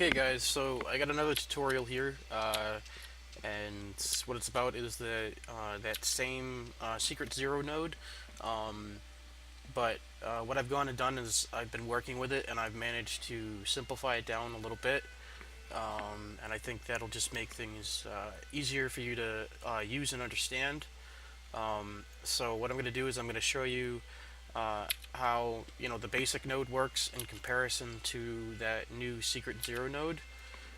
Okay guys, so I got another tutorial here, and what it's about is that same secret zero node, um, but what I've gone and done is I've been working with it and I've managed to simplify it down a little bit, and I think that'll just make things easier for you to use and understand. So what I'm going to do is I'm going to show you how the basic node works in comparison to that new secret zero node.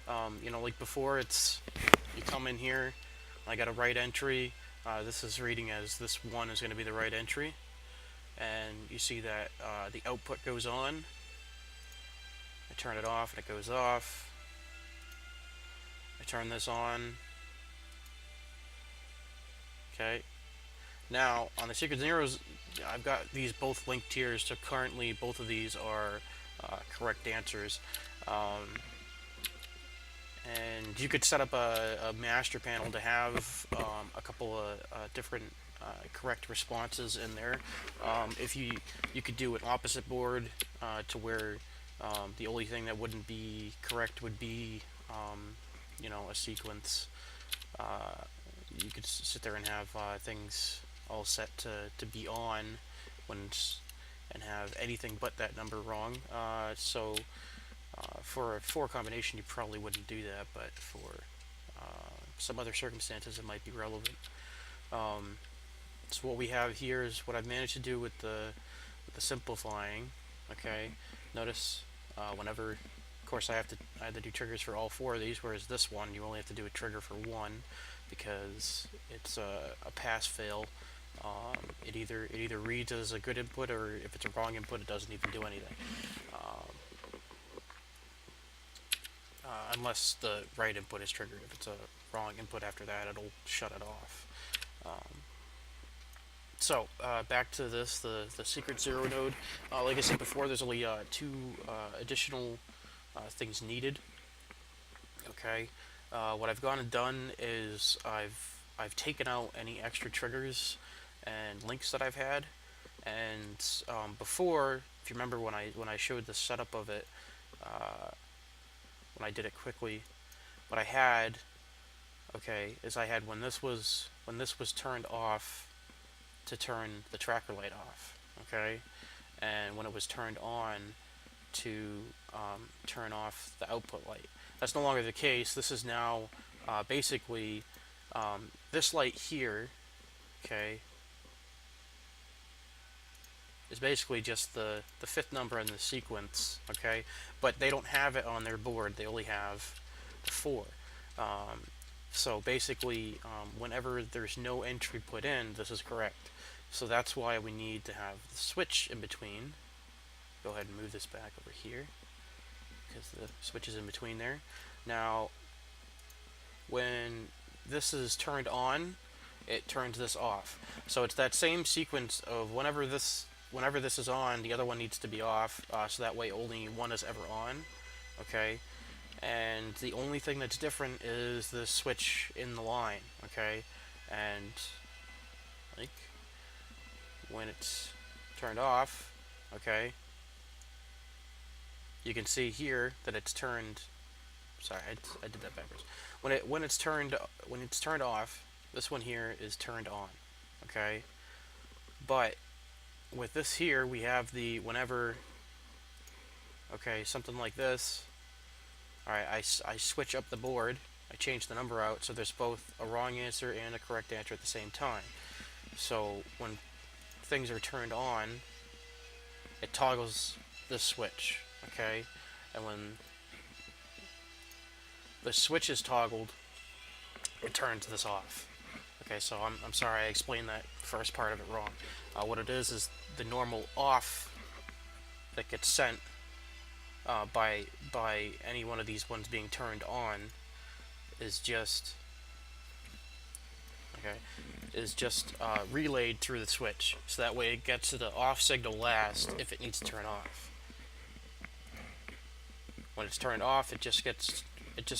Like before, you come in here, I got a right entry. This is reading as this one is going to be the right entry, and you see that the output goes on. I turn it off and it goes off. I turn this on. Okay. Now on the secret zeros, I've got these both linked here, so currently both of these are correct answers. And you could set up a master panel to have a couple of different correct responses in there. If you could do an opposite board to where the only thing that wouldn't be correct would be a sequence. You could sit there and have things all set to be on and have anything but that number wrong. For a 4 combination, you probably wouldn't do that, but for some other circumstances, it might be relevant. So what we have here is what I've managed to do with the simplifying. Okay, notice whenever, of course, I had to do triggers for all 4 of these, whereas this one you only have to do a trigger for 1 because it's a pass-fail. It either reads as a good input, or if it's a wrong input, it doesn't even do anything. Unless the right input is triggered. If it's a wrong input after that, it'll shut it off. Back to this, the secret zero node. Like I said before, there's only 2 additional things needed. Okay, what I've gone and done is I've taken out any extra triggers and links that I've had, and before, if you remember when I showed the setup of it, when I did it quickly, what I had, okay, is I had when this was turned off to turn the tracker light off, okay, and when it was turned on to turn off the output light. That's no longer the case. This is now basically this light here, okay, is basically just the 5th number in the sequence, okay, but they don't have it on their board. They only have the 4. So basically, whenever there's no entry put in, this is correct. So that's why we need to have the switch in between. Go ahead and move this back over here because the switch is in between there. Now, when this is turned on, it turns this off. So it's that same sequence of whenever this is on, the other one needs to be off, so that way only one is ever on, okay? And the only thing that's different is the switch in the line, okay? And, like, when it's turned off, okay, you can see here that it's turned, sorry, I did that backwards. When it's turned off, this one here is turned on, okay? But with this here, we have the whenever, okay, something like this. Alright, I switch up the board, I change the number out, so there's both a wrong answer and a correct answer at the same time. So when things are turned on, it toggles this switch, okay? And when the switch is toggled, it turns this off. Okay, so I'm sorry I explained that first part of it wrong. What it is the normal off that gets sent by any one of these ones being turned on is just relayed through the switch, so that way it gets to the off signal last if it needs to turn off. When it's turned off, it just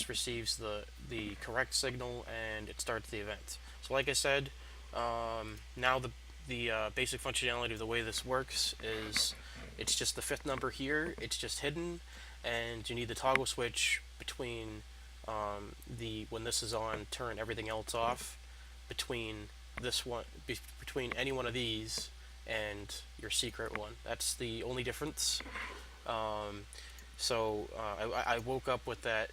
receives the correct signal and it starts the event. So like I said, now the basic functionality of the way this works is it's just the 5th number here, it's just hidden, and you need the toggle switch between the when this is on, turn everything else off. Between this one, between any one of these and your secret one. That's the only difference. Um, I woke up with that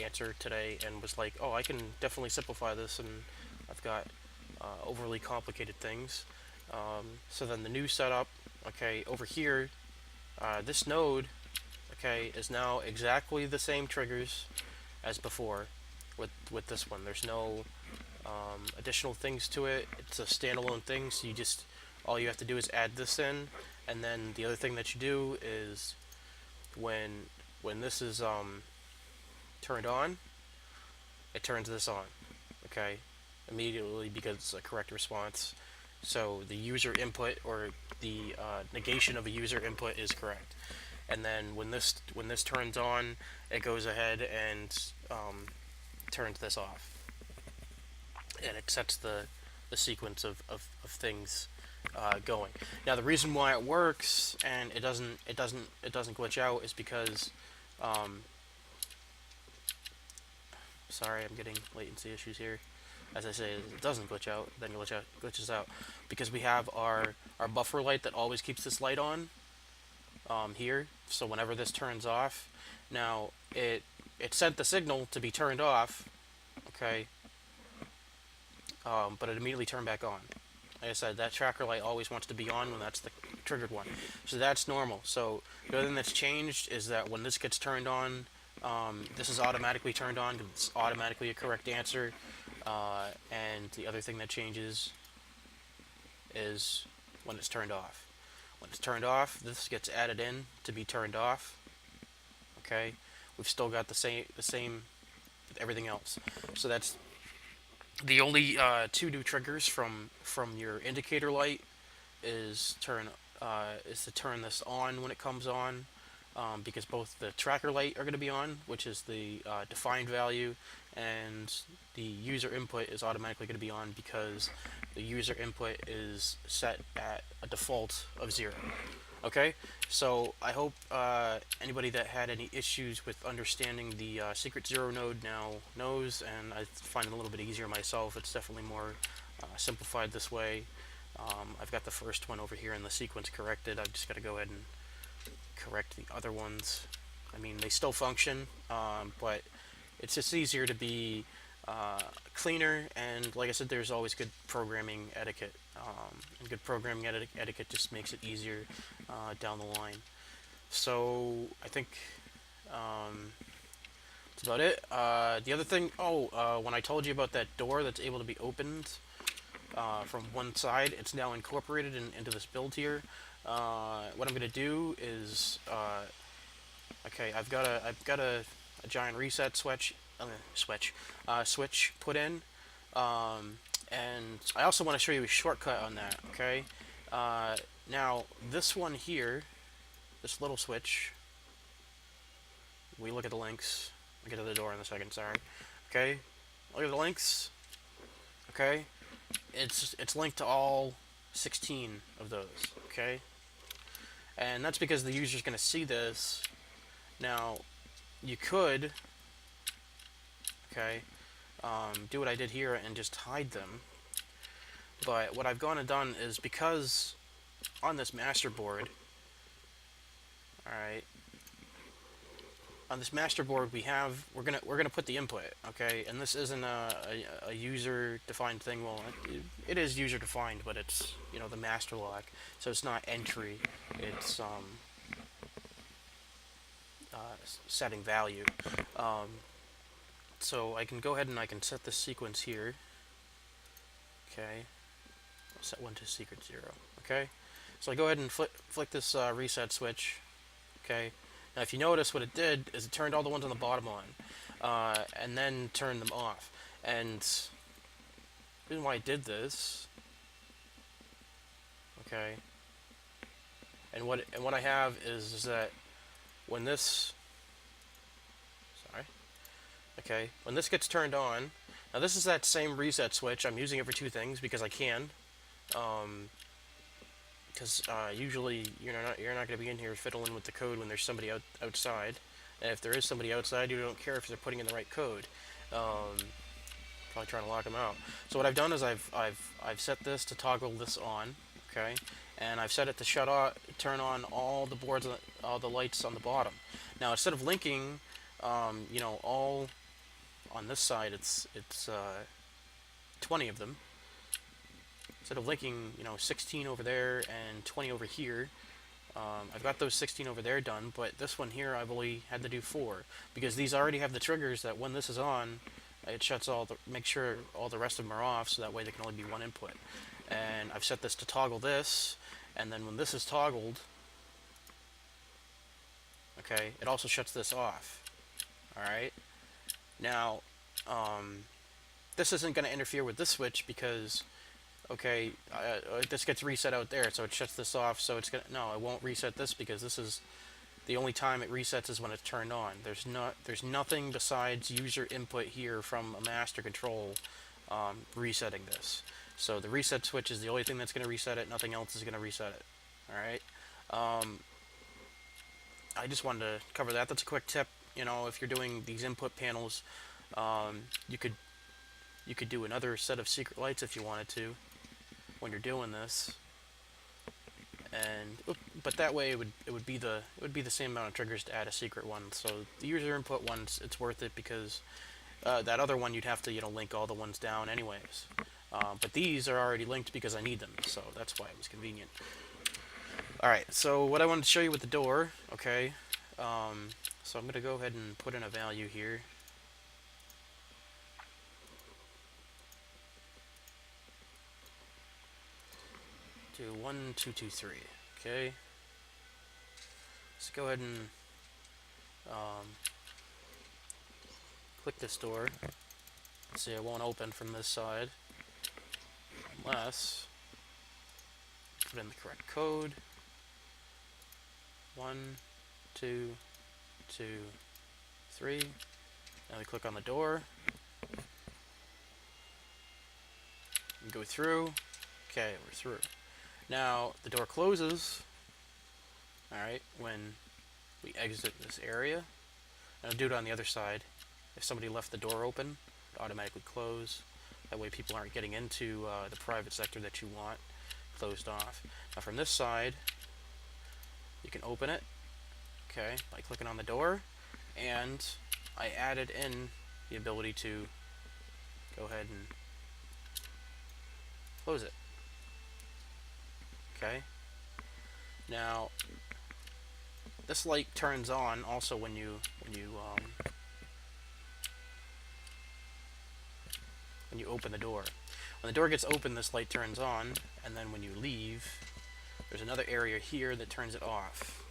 answer today and was like, oh, I can definitely simplify this, and I've got overly complicated things. So then the new setup, okay, over here, this node, okay, is now exactly the same triggers as before with this one. There's no additional things to it. It's a standalone thing, so all you have to do is add this in, and then the other thing that you do is when this is turned on, it turns this on, okay, immediately because it's a correct response. So the user input, or the negation of a user input, is correct. And then when this turns on, it goes ahead and turns this off, and it sets the sequence of things going. Now the reason why it works and it doesn't glitch out is because sorry, I'm getting latency issues here. As I say, it doesn't glitch out, then glitches out, because we have our buffer light that always keeps this light on here. So whenever this turns off, now it sent the signal to be turned off, okay, but it immediately turned back on. Like I said, that tracker light always wants to be on when that's the triggered one. So that's normal. So the other thing that's changed is that when this gets turned on, this is automatically turned on because it's automatically a correct answer. And the other thing that changes is when it's turned off. When it's turned off, this gets added in to be turned off. Okay, we've still got the same with everything else. So that's the only two new triggers from your indicator light is to turn this on when it comes on, because both the tracker light are going to be on, which is the defined value, and the user input is automatically going to be on because the user input is set at a default of 0. Okay, so I hope anybody that had any issues with understanding the secret 0 node now knows, and I find it a little bit easier myself. It's definitely more simplified this way. I've got the first one over here in the sequence corrected. I've just got to go ahead and correct the other ones. I mean, they still function, but it's just easier to be cleaner, and like I said, there's always good programming etiquette, and good programming etiquette just makes it easier down the line. So I think that's about it. The other thing, when I told you about that door that's able to be opened from one side, it's now incorporated into this build here. What I'm going to do is, okay, I've got a giant reset switch put in, and I also want to show you a shortcut on that. Okay, now this one here, this little switch. We look at the links. I'll get to the door in a second. Sorry. Okay, look at the links. Okay, it's linked to all 16 of those. Okay, and that's because the user's going to see this. Now, you could, okay, do what I did here and just hide them. But what I've gone and done is, because on this master board, alright, on this master board we're gonna put the input, okay, and this isn't a user defined thing. Well, it is user defined, but it's, you know, the master log, so it's not entry, it's setting value. So I can go ahead and I can set the sequence here. Okay, I'll set one to secret 0. Okay, so I go ahead and flick this reset switch. Okay, now if you notice, what it did is it turned all the ones on the bottom on, and then turned them off. And the reason why I did this, okay, and what I have is that when this, sorry, okay, when this gets turned on, now this is that same reset switch. I'm using it for two things because I can. Because usually you're not going to be in here fiddling with the code when there's somebody outside. And if there is somebody outside, you don't care if they're putting in the right code. Um, Probably trying to lock them out. So what I've done is I've set this to toggle this on, okay, and I've set it to turn on all the boards, all the lights on the bottom. Now instead of linking, all on this side, it's 20 of them. Instead of linking, 16 over there and 20 over here, I've got those 16 over there done, but this one here I've only had to do 4 because these already have the triggers that when this is on, it shuts make sure all the rest of them are off, so that way there can only be one input. And I've set this to toggle this, and then when this is toggled, okay, it also shuts this off. Alright? Now, this isn't going to interfere with this switch because, okay, this gets reset out there, so it shuts this off, so it's going to, no, it won't reset this because this is, the only time it resets is when it's turned on. There's nothing besides user input here from a master control resetting this. So the reset switch is the only thing that's going to reset it. Nothing else is going to reset it. All right. I just wanted to cover that. That's a quick tip. If you're doing these input panels, you could do another set of secret lights if you wanted to when you're doing this. But that way it would be the same amount of triggers to add a secret one. So the user input ones, it's worth it because that other one you'd have to link all the ones down anyways. But these are already linked because I need them, so that's why it was convenient. All right, so what I wanted to show you with the door, okay. So I'm gonna go ahead and put in a value here. Do 1, 2, 2, 3. Okay. Let's go ahead and click this door. See, it won't open from this side unless put in the correct code. 1, 2, 2, 3. Now we click on the door. And go through. Okay, we're through. Now, the door closes, alright, when we exit this area. And I'll do it on the other side. If somebody left the door open, it automatically close. That way people aren't getting into the private sector that you want closed off. Now from this side, you can open it, okay, by clicking on the door. And I added in the ability to go ahead and close it. Okay. Now, this light turns on also when you open the door. When the door gets open, this light turns on, and then when you leave, there's another area here that turns it off.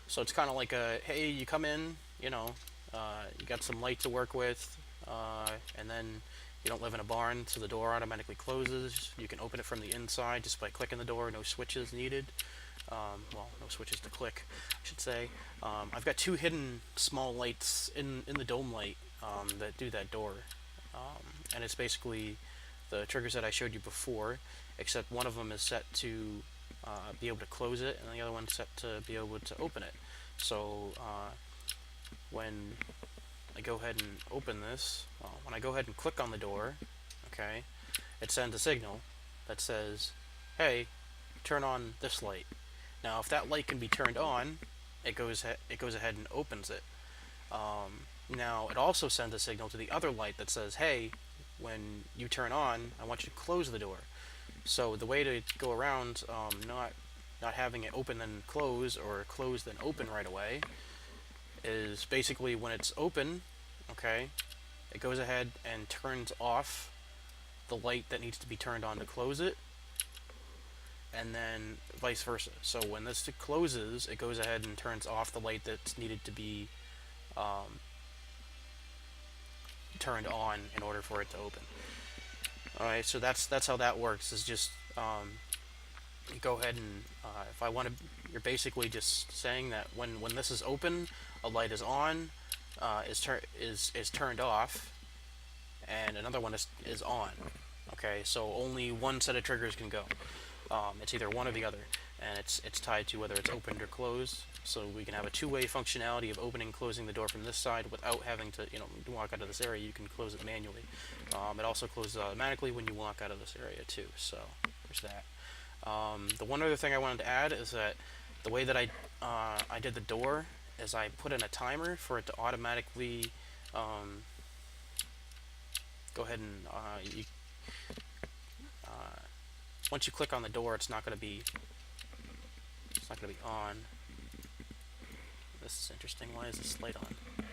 So it's kind of like a, hey, you come in, you got some light to work with, and then you don't live in a barn, so the door automatically closes. You can open it from the inside just by clicking the door. No switches needed. Well, no switches to click, I should say. I've got 2 hidden small lights in the dome light that do that door. And it's basically the triggers that I showed you before, except one of them is set to be able to close it, and the other one's set to be able to open it. So when I go ahead and open this, when I go ahead and click on the door, okay, it sends a signal that says, hey, turn on this light. Now, if that light can be turned on, it goes ahead and opens it. Now, it also sends a signal to the other light that says, hey, when you turn on, I want you to close the door. So the way to go around not having it open then close, or close then open right away, is basically when it's open, okay, it goes ahead and turns off the light that needs to be turned on to close it, and then vice versa. So when this closes, it goes ahead and turns off the light that's needed to be turned on in order for it to open. Alright, so that's how that works, is just you go ahead and if I want to, you're basically just saying that when this is open, a light is on, is turned off, and another one is on. Okay, so only one set of triggers can go. It's either one or the other. and it's tied to whether it's opened or closed. So we can have a two-way functionality of opening and closing the door from this side without having to, walk out of this area. You can close it manually. It also closes automatically when you walk out of this area too. So there's that. The one other thing I wanted to add is that the way that I did the door is I put in a timer for it to automatically go ahead and once you click on the door, it's not going to be on. This is interesting. Why is this light on? I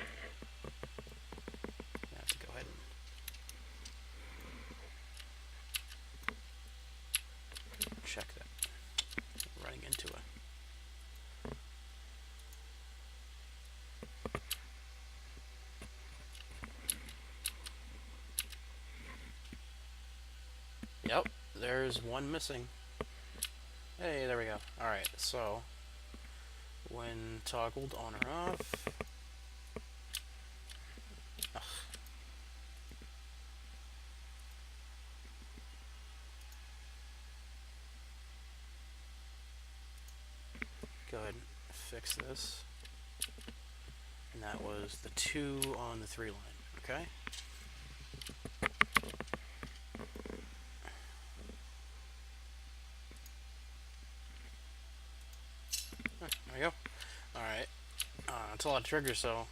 have to go ahead and check that. I'm running into it. Yep, there's one missing. Hey, there we go. Alright, so when toggled on or off. Ugh. Go ahead and fix this. And that was the 2 on the 3 line, okay? There we go. Alright. It's a lot of triggers, so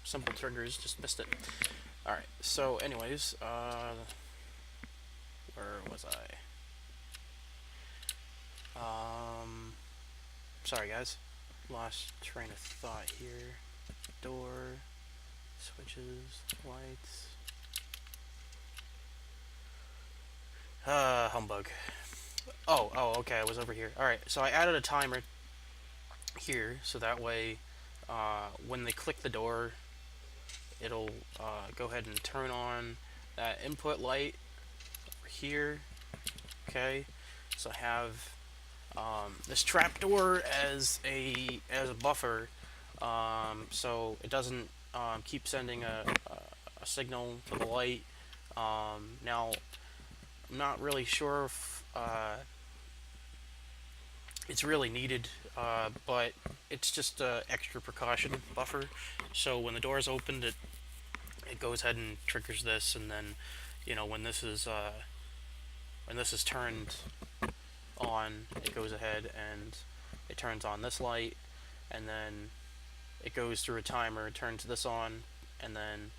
simple triggers, just missed it. Alright, so anyways, where was I? Sorry guys. Lost train of thought here. Door, switches, lights. Humbug. Oh, okay, I was over here. Alright, so I added a timer here, so that way, when they click the door, it'll go ahead and turn on that input light over here. Okay, so I have this trapdoor as a buffer, so it doesn't keep sending a signal to the light. Now, I'm not really sure if it's really needed, but it's just an extra precaution buffer. So when the door is opened, it goes ahead and triggers this, and then when this is turned on, it goes ahead and it turns on this light, and then it goes through a timer, turns this on, and then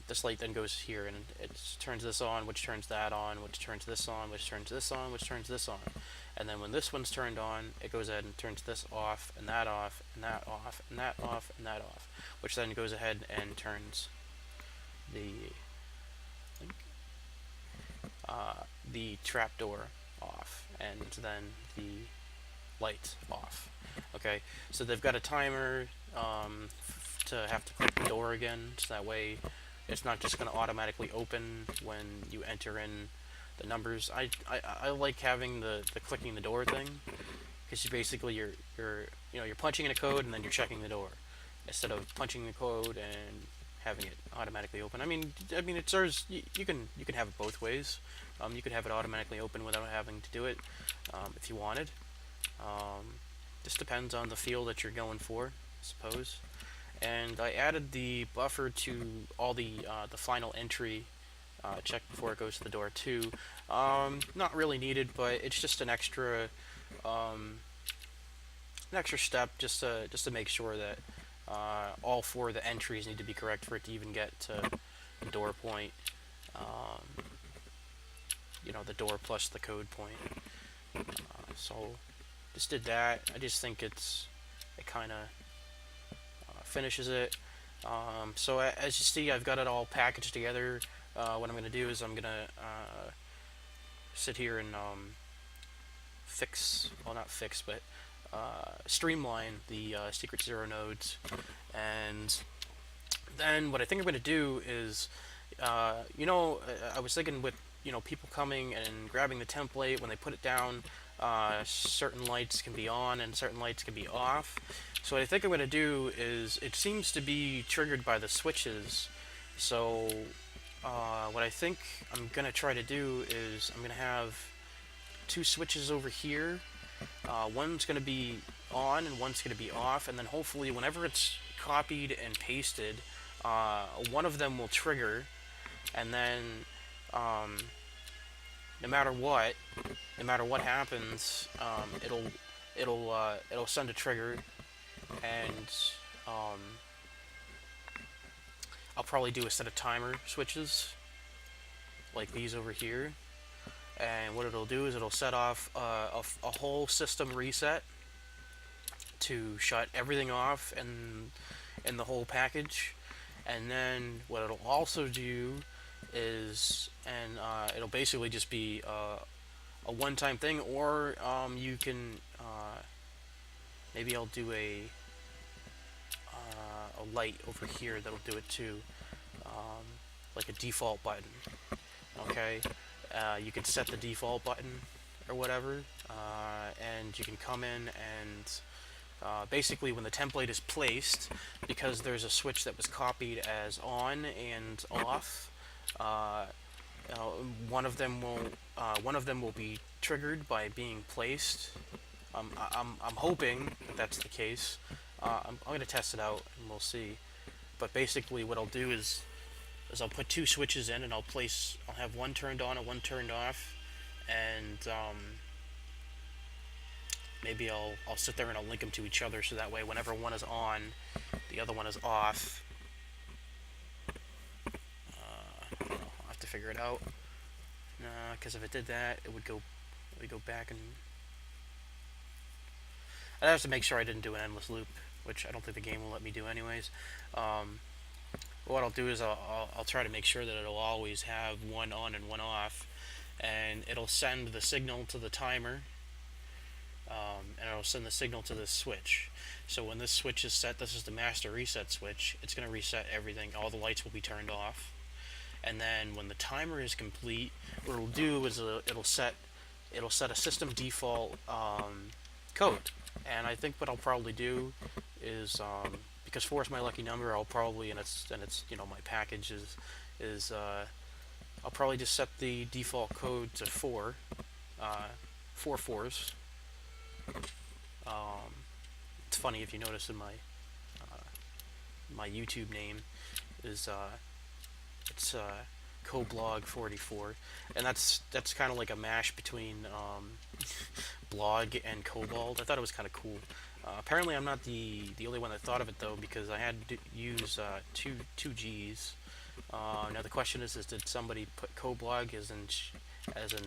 this light then goes here and it turns this on, which turns that on, which turns this on, which turns this on, which turns this on. And then when this one's turned on, it goes ahead and turns this off, and that off, and that off, and that off, and that off, which then goes ahead and turns the trapdoor off, and then the light off. Okay, so they've got a timer to have to click the door again, so that way it's not just going to automatically open when you enter in the numbers. I like having the clicking the door thing, because you're punching in a code and then you're checking the door, instead of punching the code and having it automatically open. I mean it serves you can have it both ways. You could have it automatically open without having to do it, if you wanted. Just depends on the feel that you're going for, I suppose. And I added the buffer to all the final entry check before it goes to the door too. Not really needed, but it's just an extra step just to make sure that all 4 of the entries need to be correct for it to even get to the door point. The door plus the code point. So just did that. I just think it kind of finishes it. So as you see, I've got it all packaged together. What I'm going to do is I'm going to sit here and streamline the secret 0 nodes. And then what I think I'm going to do is, I was thinking with people coming and grabbing the template, when they put it down, certain lights can be on and certain lights can be off. So what I think I'm going to do is, it seems to be triggered by the switches. So what I think I'm going to try to do is, I'm going to have 2 switches over here, One's going to be on and one's going to be off, and then hopefully whenever it's copied and pasted, one of them will trigger, and then um, no matter what, no matter what happens, it'll send a trigger, and um, I'll probably do a set of timer switches like these over here. And what it'll do is it'll set off a whole system reset to shut everything off in the whole package. And then what it'll also do is, and it'll basically just be a one-time thing, or you can maybe I'll do a light over here that'll do it too, like a default button. Okay, you can set the default button or whatever, and you can come in and basically when the template is placed, because there's a switch that was copied as on and off, uh, uh, one of them will be triggered by being placed. I'm hoping that that's the case. I'm going to test it out and we'll see. But basically, what I'll do is I'll put two switches in and I'll have one turned on and one turned off, and maybe I'll sit there and I'll link them to each other so that way whenever one is on, the other one is off. I'll have to figure it out. Because if it did that, it would go back, and I'd have to make sure I didn't do an endless loop, which I don't think the game will let me do anyways. What I'll do is I'll try to make sure that it'll always have one on and one off, and it'll send the signal to the timer, and it'll send the signal to this switch. So when this switch is set, this is the master reset switch, it's going to reset everything. All the lights will be turned off. And then when the timer is complete, what it'll do is it'll set a system default code. And I think what I'll probably do is, because 4 is my lucky number, I'll probably, and it's my package is I'll probably just set the default code to 4, 4 fours. It's funny if you notice in my YouTube name is it's Coblog44, and that's kind of like a mash between blog and Cobalt. I thought it was kind of cool. Apparently, I'm not the only one that thought of it though, because I had to use two G's. Now the question is did somebody put Coblog as in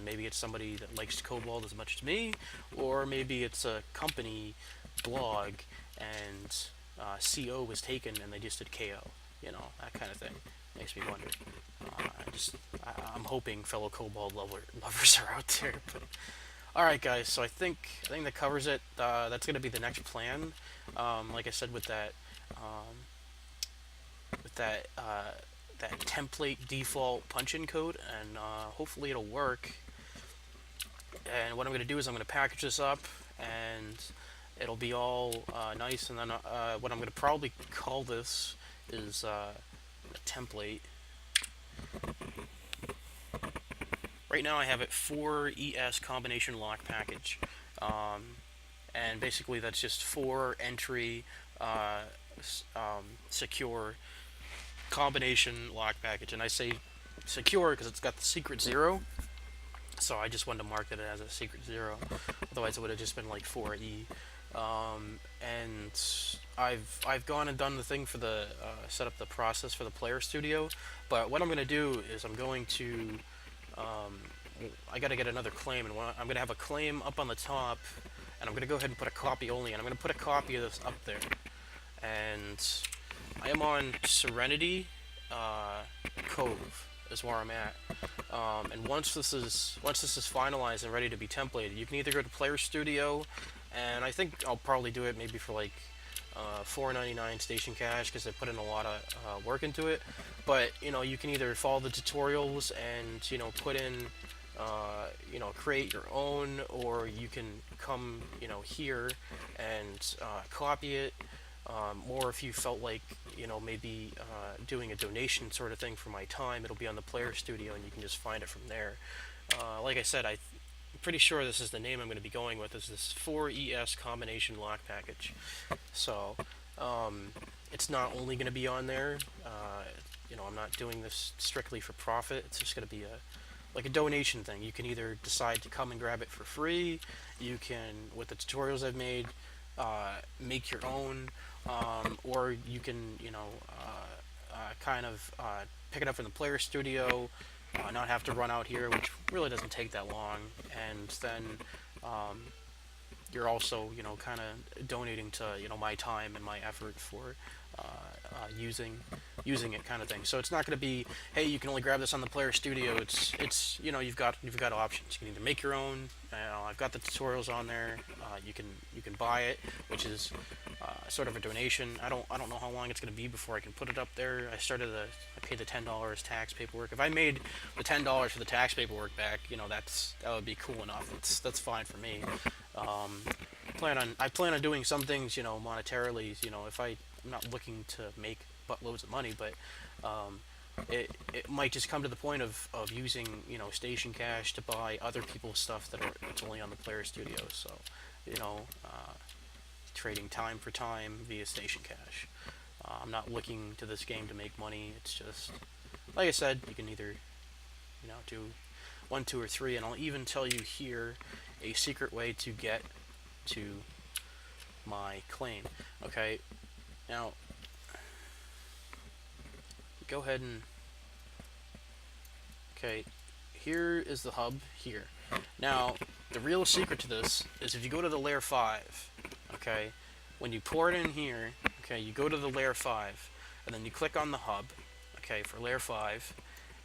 maybe it's somebody that likes Cobalt as much as me, or maybe it's a company blog and CO was taken and they just did KO. That kind of thing. Makes me wonder. I'm hoping fellow Cobalt lovers are out there. But all right, guys. So I think that covers it. That's going to be the next plan. Like I said, with that that template default punch-in code, and hopefully it'll work. And what I'm going to do is I'm going to package this up, and it'll be all nice. And then what I'm going to probably call this is a template. Right now I have it 4ES combination lock package, and basically that's just 4 entry secure combination lock package. And I say secure because it's got the secret 0, so I just wanted to mark it as a secret 0. Otherwise it would have just been like 4E. And I've gone and done the thing for the set up the process for the player studio. But what I'm going to do is I'm going to I got to get another claim, and I'm going to have a claim up on the top, and I'm going to go ahead and put a copy only, and I'm going to put a copy of this up there. And I am on Serenity Cove is where I'm at. And once this is finalized and ready to be templated, you can either go to Player Studio, and I think I'll probably do it maybe for like $4.99 station cash, because they put in a lot of work into it. But you can either follow the tutorials and put in create your own, or you can come here and copy it. Or if you felt like maybe doing a donation sort of thing for my time, it'll be on the Player Studio and you can just find it from there. Like I said, I'm pretty sure this is the name I'm going to be going with, is this 4ES combination lock package. So, it's not only going to be on there. I'm not doing this strictly for profit. It's just going to be like a donation thing. You can either decide to come and grab it for free. You can, with the tutorials I've made, make your own, or you can, kind of pick it up from the player studio, not have to run out here, which really doesn't take that long, and then you're also, kind of donating to, my time and my effort for using it, kind of thing. So it's not going to be, hey, you can only grab this on the player studio. It's you've got options. You can either make your own. I've got the tutorials on there. You can buy it, which is sort of a donation. I don't know how long it's going to be before I can put it up there. I paid the $10 tax paperwork. If I made the $10 for the tax paperwork back, that would be cool enough. That's fine for me. I plan on doing some things, monetarily. If I'm not looking to make buttloads of money, but it might just come to the point of using, station cash to buy other people's stuff that's only on the player studio. So, you know, trading time for time via station cash. I'm not looking to this game to make money. It's just, like I said, you can either, do 1, 2, or 3, and I'll even tell you here a secret way to get to my claim. Okay, now go ahead and, okay, here is the hub here. Now, the real secret to this is if you go to the layer 5, okay, when you pour it in here, okay, you go to the layer 5, and then you click on the hub, okay, for layer 5,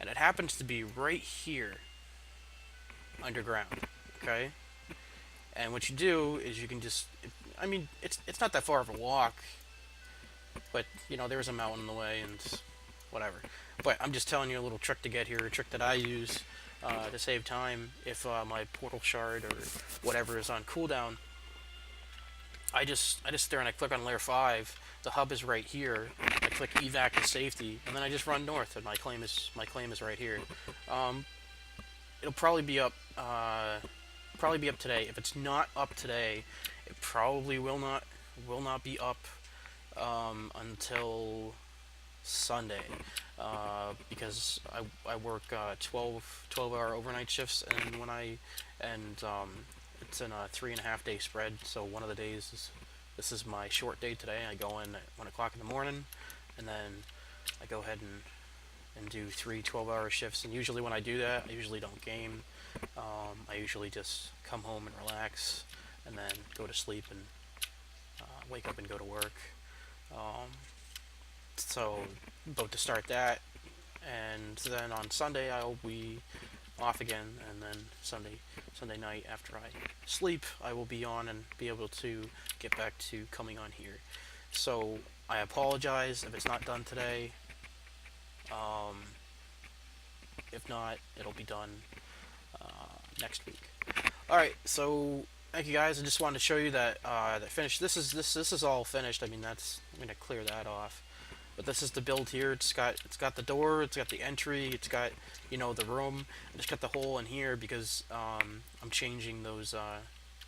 and it happens to be right here, underground, okay? And what you do is you can just, I mean, it's not that far of a walk, but, there's a mountain in the way and whatever. But I'm just telling you a little trick to get here, a trick that I use to save time if my portal shard or whatever is on cooldown. I just sit there and I click on layer 5. The hub is right here. I click evac to safety, and then I just run north, and my claim is right here. It'll probably be up today. If it's not up today, it probably will not be up until Sunday, because I work 12-hour overnight shifts, and it's in a 3.5 day spread. So one of the days this is my short day today. I go in at 1 o'clock in the morning, and then I go ahead and do 3 12-hour shifts. And usually when I do that, I usually don't game. I usually just come home and relax, and then go to sleep and wake up and go to work. So about to start that, and then on Sunday I'll be off again, and then Sunday night after I sleep, I will be on and be able to get back to coming on here. So I apologize if it's not done today. If not, it'll be done next week. All right, so thank you guys. I just wanted to show you that finished. This is all finished. I mean, I'm gonna clear that off. But this is the build here. It's got the door, it's got the entry, it's got the room. I just got the hole in here because I'm changing those 0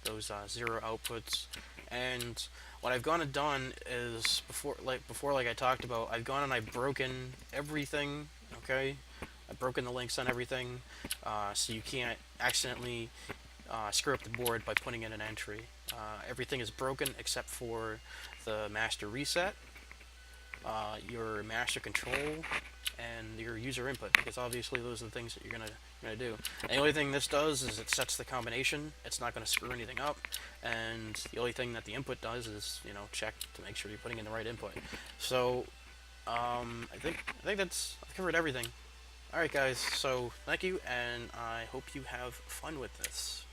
outputs. And what I've gone and done is before like I talked about, I've gone and I've broken everything. Okay, I've broken the links on everything, so you can't accidentally screw up the board by putting in an entry. Everything is broken except for the master reset, your master control, and your user input, because obviously those are the things that you're gonna do. And the only thing this does is it sets the combination. It's not going to screw anything up, and the only thing that the input does is check to make sure you're putting in the right input. So I think I've covered everything. All right, guys. So thank you, and I hope you have fun with this.